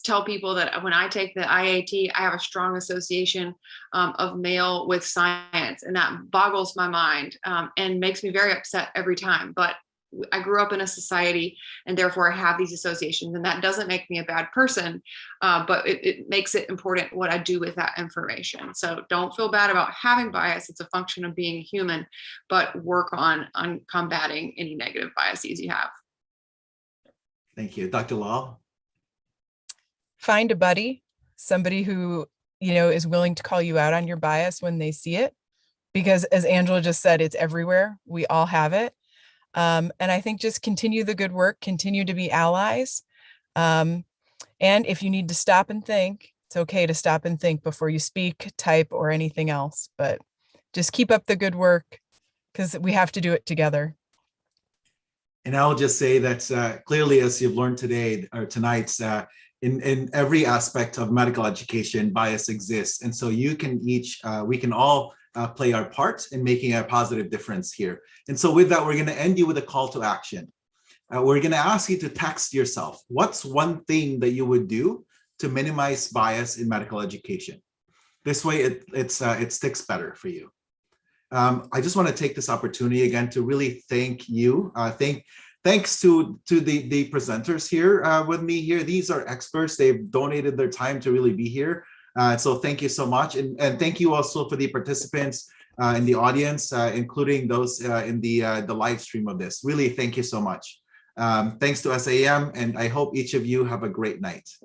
tell people that when I take the IAT, I have a strong association of male with science, and that boggles my mind and makes me very upset every time. But I grew up in a society, and therefore I have these associations, and that doesn't make me a bad person, but it makes it important what I do with that information. So don't feel bad about having bias. It's a function of being human, but work on combating any negative biases you have. Thank you. Dr. Law. Find a buddy, somebody who, is willing to call you out on your bias when they see it, because as Angela just said, it's everywhere. We all have it. And I think just continue the good work, continue to be allies. And And if you need to stop and think, it's okay to stop and think before you speak, type, or anything else. But just keep up the good work because we have to do it together. And I'll just say that clearly, as you've learned today or tonight, in every aspect of medical education, bias exists. And so we can all play our part in making a positive difference here. And so with that, we're going to end you with a call to action. We're going to ask you to text yourself. What's one thing that you would do to minimize bias in medical education? This way it sticks better for you. I just want to take this opportunity again to really thank you. Thanks to the presenters here with me here. These are experts. They've donated their time to really be here. So thank you so much. And thank you also for the participants in the audience, including those in the live stream of this. Really, thank you so much. Thanks to SAM, and I hope each of you have a great night.